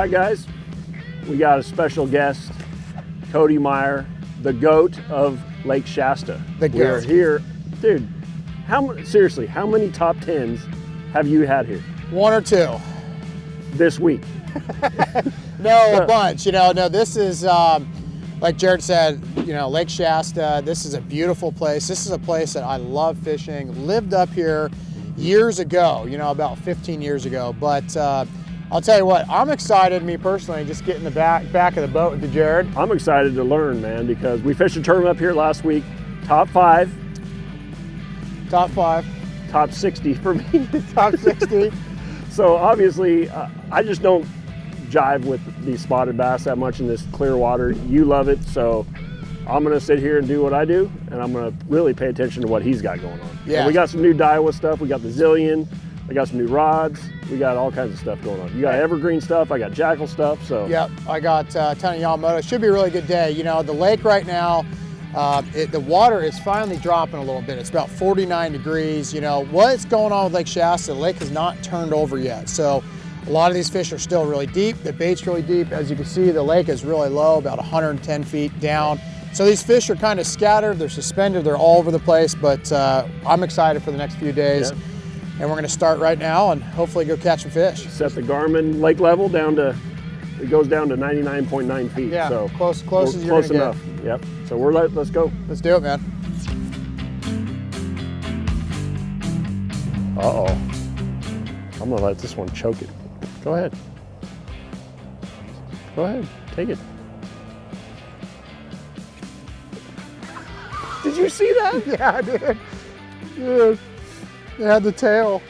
right, guys, we got a special guest, Cody Meyer, the GOAT of Lake Shasta. The GOAT. We're here, dude. Seriously, how many top 10s have you had here? 1 or 2 this week? No, a bunch. No, this is like Jared said. Lake Shasta. This is a beautiful place. This is a place that I love fishing. Lived up here years ago. About 15 years ago. But I'll tell you what, I'm excited. Me personally, just getting the back of the boat with Jared. I'm excited to learn, man, because we fished a tournament up here last week. Top 5. Top 5. Top 60 for me. Top 60. So obviously, I just don't jive with these spotted bass that much in this clear water. You love it, so I'm gonna sit here and do what I do, and I'm gonna really pay attention to what he's got going on. Yeah. And we got some new Daiwa stuff. We got the Zillion. We got some new rods. We got all kinds of stuff going on. You got Evergreen stuff. I got Jackall stuff. So yep, I got a ton of Yamamoto. It should be a really good day. The lake right now, the water is finally dropping a little bit. It's about 49 degrees. What's going on with Lake Shasta? The lake has not turned over yet. So a lot of these fish are still really deep. The bait's really deep. As you can see, the lake is really low, about 110 feet down. So these fish are kind of scattered. They're suspended. They're all over the place. But I'm excited for the next few days. Yep. And we're going to start right now and hopefully go catch some fish. Set the Garmin lake level down to, it goes down to 99.9 feet. Yeah, so close as you're close enough. Yep. So let's go. Let's do it, man. Uh-oh. I'm gonna let this one choke it. Go ahead. Go ahead, take it. Did you see that? Yeah, I did. Yeah. They had the tail.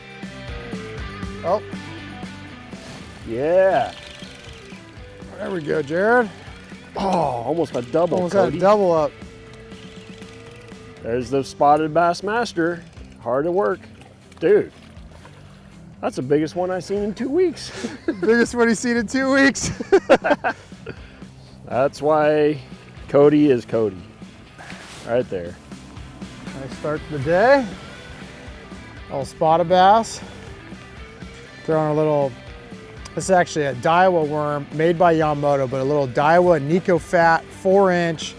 Oh. Yeah. There we go, Jared. Oh, almost a double. Almost had a double up. There's the spotted bass master. Hard at work. Dude, that's the biggest one I've seen in 2 weeks. Biggest one he's seen in 2 weeks. That's why Cody is Cody. Right there. Nice start to the day. Little spotted bass. Throwing a little, this is actually a Daiwa worm made by Yamamoto, but a little Daiwa Neko fat, 4-inch,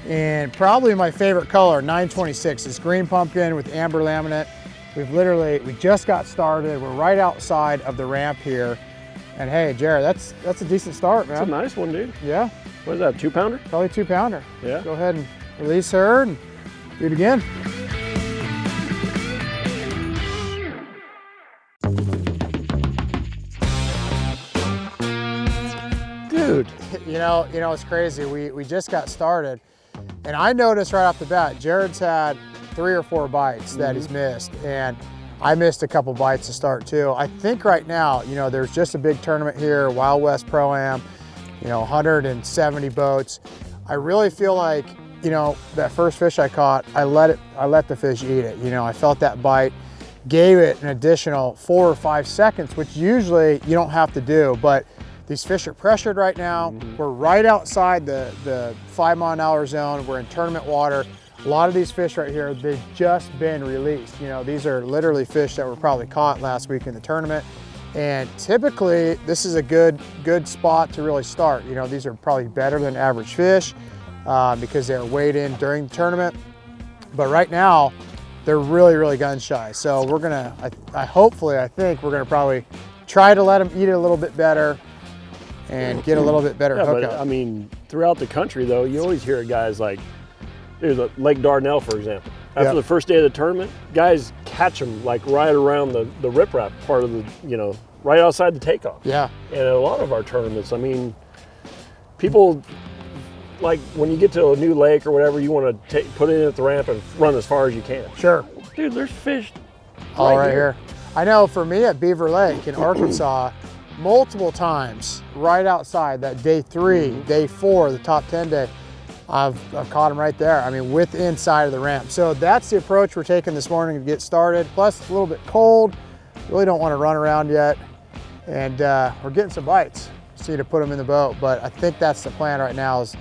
and probably my favorite color, 926. It's green pumpkin with amber laminate. We just got started. We're right outside of the ramp here. And hey, Jared, that's a decent start, man. That's a nice one, dude. Yeah. What is that, 2-pounder? Probably 2-pounder. Yeah. Go ahead and release her and do it again. Dude. It's crazy. We just got started, and I noticed right off the bat, Jared's had 3 or 4 bites that he's missed, and I missed a couple bites to start too. I think right now, there's just a big tournament here, Wild West Pro-Am, 170 boats. I really feel like, that first fish I caught, I let the fish eat it. I felt that bite, gave it an additional 4 or 5 seconds, which usually you don't have to do, but these fish are pressured right now. We're right outside the 5-mile-an-hour zone. We're in tournament water. A lot of these fish right here, they've just been released. These are literally fish that were probably caught last week in the tournament. And typically, this is a good spot to really start. These are probably better than average fish because they're weighed in during the tournament. But right now, they're really, really gun shy. So we're gonna, I think we're gonna probably try to let them eat it a little bit better and get a little bit better hookup. But I mean, throughout the country though, you always hear guys like, there's a Lake Dardanelle, for example. After the first day of the tournament, guys catch them like right around the riprap part of the, right outside the takeoff. Yeah. And a lot of our tournaments, I mean, people, like when you get to a new lake or whatever, you want to put it in at the ramp and run as far as you can. Sure. Dude, there's fish all right here. I know for me at Beaver Lake in Arkansas, multiple times right outside that day 3, day 4, the top 10 day, I've caught them right there. I mean, within sight of the ramp. So that's the approach we're taking this morning to get started. Plus it's a little bit cold. Really don't want to run around yet. And we're getting some bites. See to put them in the boat. But I think that's the plan right now is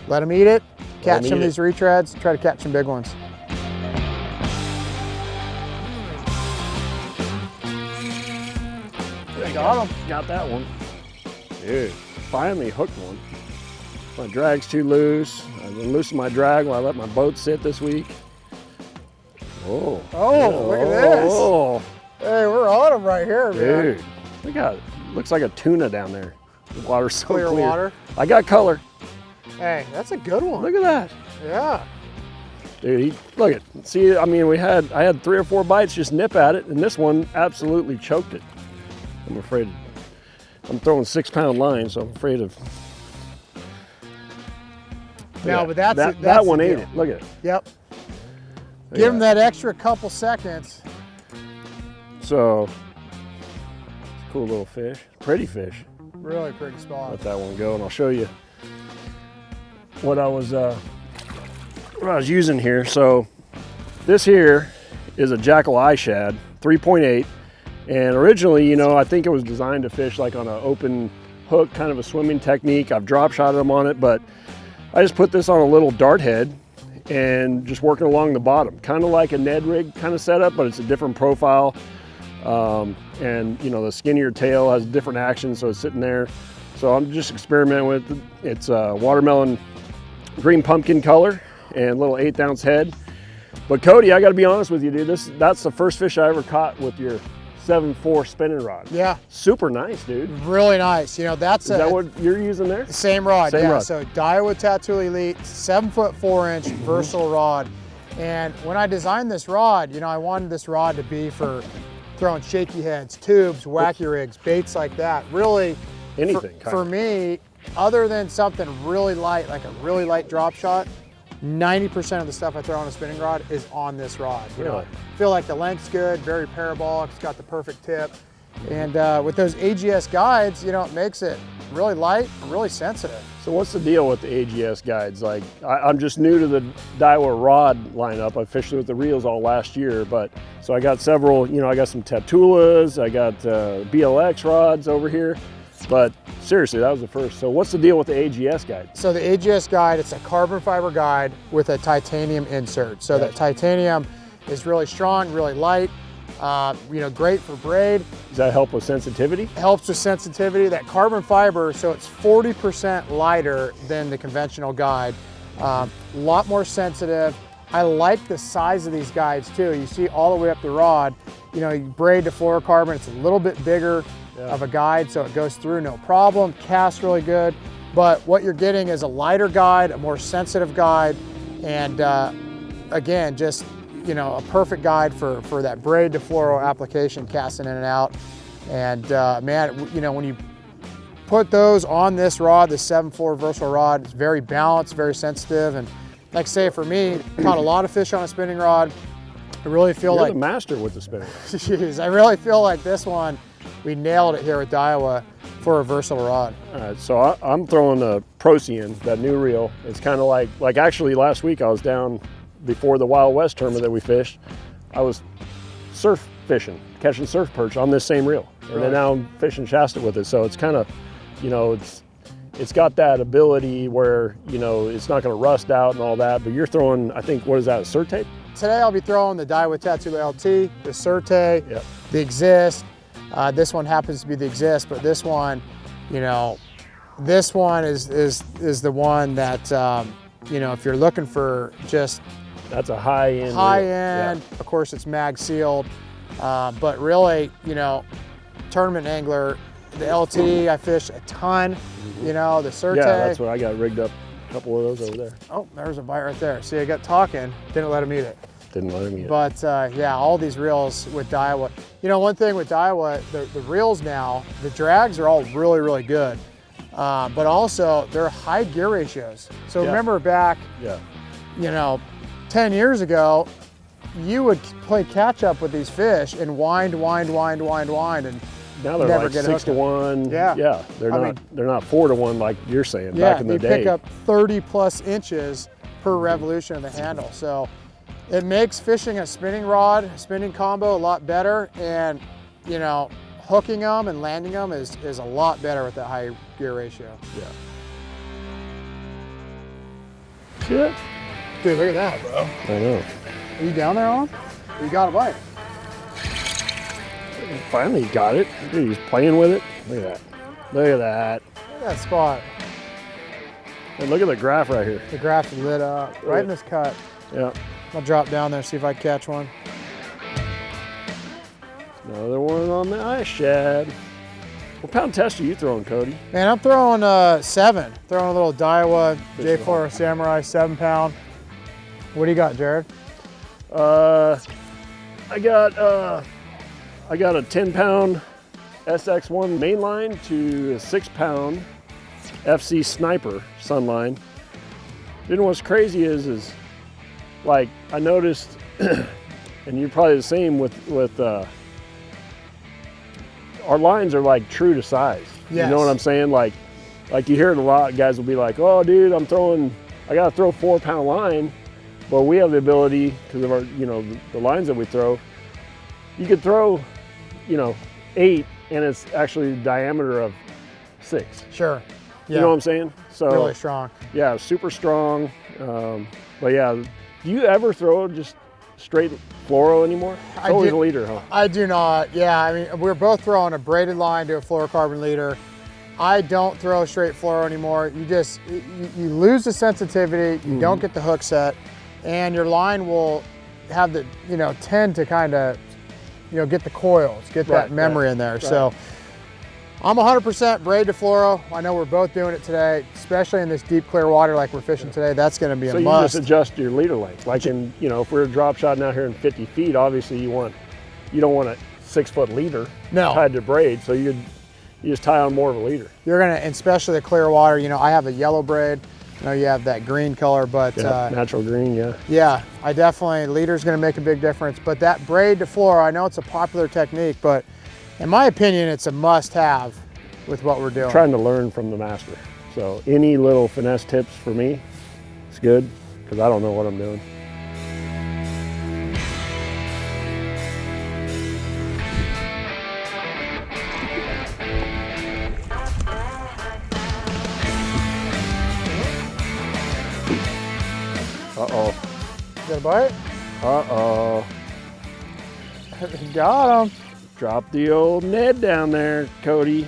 let them eat it, catch some of these retreads, try to catch some big ones. Got him. Got that one. Dude, finally hooked one. My drag's too loose. I've been loosening my drag while I let my boat sit this week. Oh. Look at this. Oh. Hey, we're on them right here, man. Dude, look at it. Looks like a tuna down there. The water's so clear. Water. I got color. Hey, that's a good one. Look at that. Yeah. Dude, look at, see, I mean, I had 3 or 4 bites just nip at it, and this one absolutely choked it. I'm afraid, I'm throwing 6-pound line, so I'm afraid of. No, but that's that one ate it. Look at it. Yep. Give him that extra couple seconds. So, cool little fish, pretty fish. Really pretty spot. Let that one go, and I'll show you what I was using here. So, this here is a Jackall iShad 3.8, and originally, you know, I think it was designed to fish like on an open hook, kind of a swimming technique. I've drop shotted them on it, but I just put this on a little dart head and just working along the bottom, kind of like a Ned rig kind of setup, but it's a different profile. And you know, the skinnier tail has different action, so it's sitting there. So I'm just experimenting with it. It's a watermelon green pumpkin color and little 1/8 ounce head. But Cody, I gotta be honest with you, dude, that's the first fish I ever caught with your 7.4 spinning rod. Yeah. Super nice, dude. Really nice. You know, is that what you're using there? Same rod, Same rod. So Daiwa Tatula Elite, 7'4" versatile rod. And when I designed this rod, you know, I wanted this rod to be for throwing shaky heads, tubes, wacky rigs, baits like that. Really, anything. For me, other than something really light, like a really light drop shot, 90% of the stuff I throw on a spinning rod is on this rod. You know, I feel like the length's good, very parabolic, it's got the perfect tip. And with those AGS guides, you know, it makes it really light and really sensitive. So what's the deal with the AGS guides? Like, I'm just new to the Daiwa rod lineup. I fished with the reels all last year, but so I got several, you know, I got some Tatulas, I got BLX rods over here, but seriously, that was the first. So what's the deal with the AGS guide? So the AGS guide, it's a carbon fiber guide with a titanium insert. So that titanium is really strong, really light, you know, great for braid. Does that help with sensitivity? Helps with sensitivity. That carbon fiber, so it's 40% lighter than the conventional guide. A lot more sensitive. I like the size of these guides too. You see all the way up the rod, you know, you braid to fluorocarbon, it's a little bit bigger of a guide, so it goes through no problem, casts really good. But what you're getting is a lighter guide, a more sensitive guide, and again, just, you know, a perfect guide for that braid to fluoro application, casting in and out. And man, you know, when you put those on this rod, the 7.4 versatile rod, it's very balanced, very sensitive. And like I say, for me, caught a lot of fish on a spinning rod. I really feel You're like the master with the spinning. Jeez, I really feel like this one, we nailed it here with Daiwa for a versatile rod. All right, so I'm throwing a Procyon, that new reel. It's kind of like actually last week I was down before the Wild West tournament that we fished. I was surf fishing, catching surf perch on this same reel. And then now I'm fishing Shasta with it. So it's kind of, you know, it's got that ability where, you know, it's not going to rust out and all that, but you're throwing, I think, what is that, a Certate? Today I'll be throwing the Daiwa Tatula LT, the Certate, the Exist. This one happens to be the Exist, but this one, you know, this one is the one that, you know, if you're looking for just that's a high-end. High-end, of course it's mag sealed, but really, you know, tournament angler, the LT I fish a ton, you know, the Certate. Yeah, that's what I got rigged up, a couple of those over there. Oh, there's a bite right there. See, I got talking, didn't let him eat it. Didn't let him eat it. But yeah, all these reels with Daiwa. You know, one thing with Daiwa, the reels now, the drags are all really, really good. But also, they're high gear ratios. So remember back, you know, 10 years ago, you would play catch up with these fish and wind, and now they're never like get 6 to 1. Yeah, they're not 4 to 1 like you're saying back in the day. Yeah, you pick up 30 plus inches per revolution of the handle. So it makes fishing a spinning rod, spinning combo a lot better, and you know, hooking them and landing them is a lot better with that high gear ratio. Yeah. See that? Dude, look at that, bro. I know. Are you down there on? You got a bite. Finally got it. Dude, he's playing with it. Look at that. Look at that. Look at that spot. And look at the graph right here. The graph is lit up, right in this cut. Yeah. I'll drop down there, see if I can catch one. Another one on the iShad. What pound test are you throwing, Cody? Man, I'm throwing 7. Throwing a little Daiwa J4 Samurai 7-pound. What do you got, Jared? I got a 10-pound SX1 mainline to a 6-pound FC Sniper Sunline. You know what's crazy is like I noticed, and you're probably the same with our lines are like true to size. Yes. You know what I'm saying? Like you hear it a lot. Guys will be like, "Oh, dude, I gotta throw 4-pound line," but we have the ability because of our, the lines that we throw. You could throw, 8, and it's actually the diameter of 6. Sure. Yeah. You know what I'm saying? So really strong. Yeah, super strong. But yeah, do you ever throw just straight fluoro anymore? It's always a leader, huh? I do not. Yeah, I mean, we're both throwing a braided line to a fluorocarbon leader. I don't throw straight fluoro anymore. You lose the sensitivity, you don't get the hook set, and your line will have the, tend to kind of, get the coils, get that memory in there. Right. So I'm 100% braid to fluoro. I know we're both doing it today, especially in this deep, clear water like we're fishing today. That's going to be a must. So you just adjust your leader length. Like if we're drop shotting out here in 50 feet, obviously you don't want a 6-foot leader tied to braid. So you just tie on more of a leader. You're going to, especially the clear water, I have a yellow braid. I know you have that green color, but natural green, yeah. Yeah, leader's going to make a big difference. But that braid to fluoro, I know it's a popular technique, but in my opinion, it's a must-have with what we're doing. I'm trying to learn from the master. So any little finesse tips for me, it's good, because I don't know what I'm doing. Uh-oh. Got a bite? Uh-oh. Got him. Drop the old Ned down there, Cody.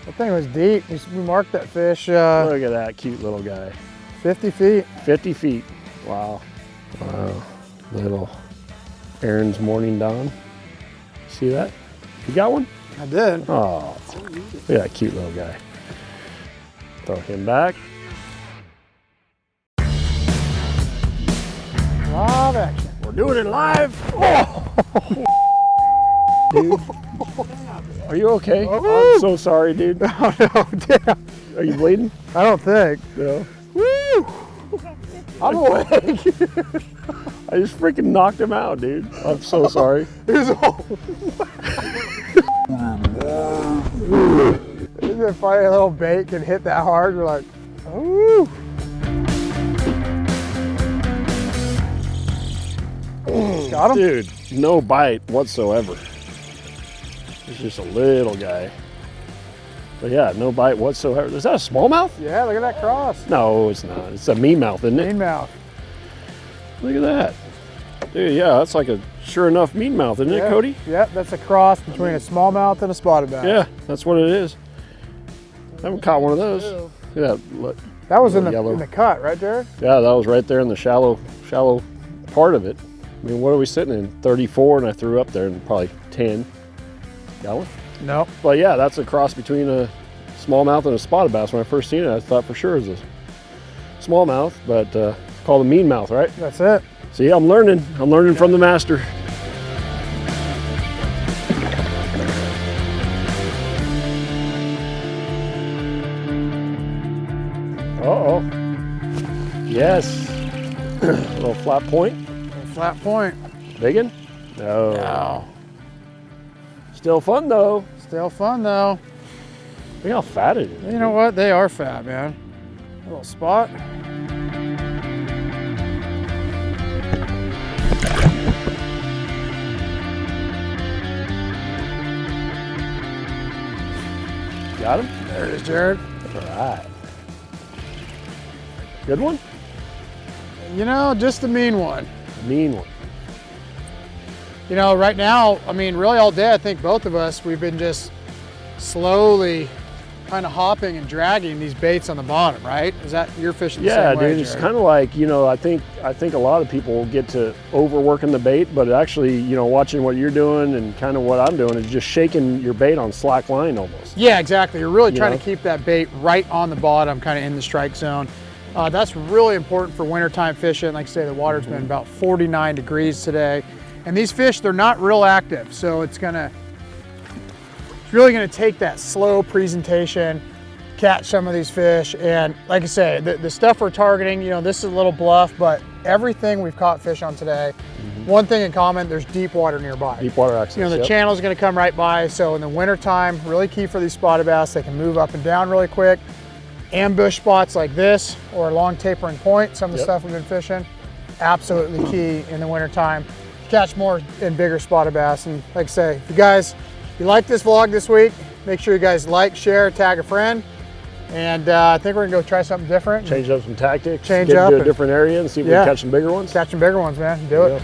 That thing was deep. We marked that fish. Look at that cute little guy. 50 feet. 50 feet. Wow. Wow. Little Aaron's Morning Dawn. See that? You got one? I did. Oh, look at that cute little guy. Throw him back. Live action. We're doing it live. Oh. Dude, are you okay? Oh, I'm so sorry, dude. Oh no, damn. Are you bleeding? I don't think. No. Woo! I'm awake. I just freaking knocked him out, dude. I'm so sorry. There's a funny little bait can hit that hard. We're like, ooh. Got him? Dude, no bite whatsoever. He's just a little guy. But yeah, no bite whatsoever. Is that a smallmouth? Yeah, look at that cross. No, it's not. It's a meanmouth, isn't it? Meanmouth. Look at that. Dude, yeah, that's like a sure enough meanmouth, isn't it, Cody? Yep, that's a cross between a smallmouth and a spotted bass. Yeah, that's what it is. I haven't caught one of those. Yeah, look. That was in the cut, right, Jared? Yeah, that was right there in the shallow part of it. I mean, what are we sitting in? 34, and I threw up there in probably 10. Got one? No. But yeah, that's a cross between a smallmouth and a spotted bass. When I first seen it, I thought for sure it was a smallmouth, but it's called a meanmouth, right? That's it. See, I'm learning. I'm learning from the master. Uh-oh. Yes. A little flat point. Flat point. Biggin? No. No. Still fun though. Still fun though. Look how fat it is. You know what? They are fat, man. A little spot. Got him? There it is, Jared. All right. Good one? Just a mean one. Mean one. Right now, I mean, really all day, I think both of us, we've been just slowly kind of hopping and dragging these baits on the bottom, right? Is that you're fishing the yeah, same way, dude, it's Jared? kind of like, you know, I think a lot of people get to overworking the bait, but actually, you know, watching what you're doing and kind of what I'm doing is just shaking your bait on slack line almost. Yeah, exactly. You're really trying know? to keep that bait right on the bottom, kind of in the strike zone. That's really important for wintertime fishing. Like I say, the water's been about 49 degrees today. And these fish, they're not real active. So it's really gonna take that slow presentation, catch some of these fish. And like I say, the stuff we're targeting, you know, this is a little bluff, but everything we've caught fish on today, one thing in common, there's deep water nearby. Deep water access, You know, the channel's gonna come right by. So in the wintertime, really key for these spotted bass. They can move up and down really quick. Ambush spots like this or long tapering point, some of the stuff we've been fishing, absolutely key in the wintertime. Catch more and bigger spotted bass. And like I say, if you like this vlog this week, make sure you guys like, share, tag a friend. And I think we're gonna go try something different. Change up some tactics, Change get up to a different area and see if we can catch some bigger ones. Catch some bigger ones, man. Do it.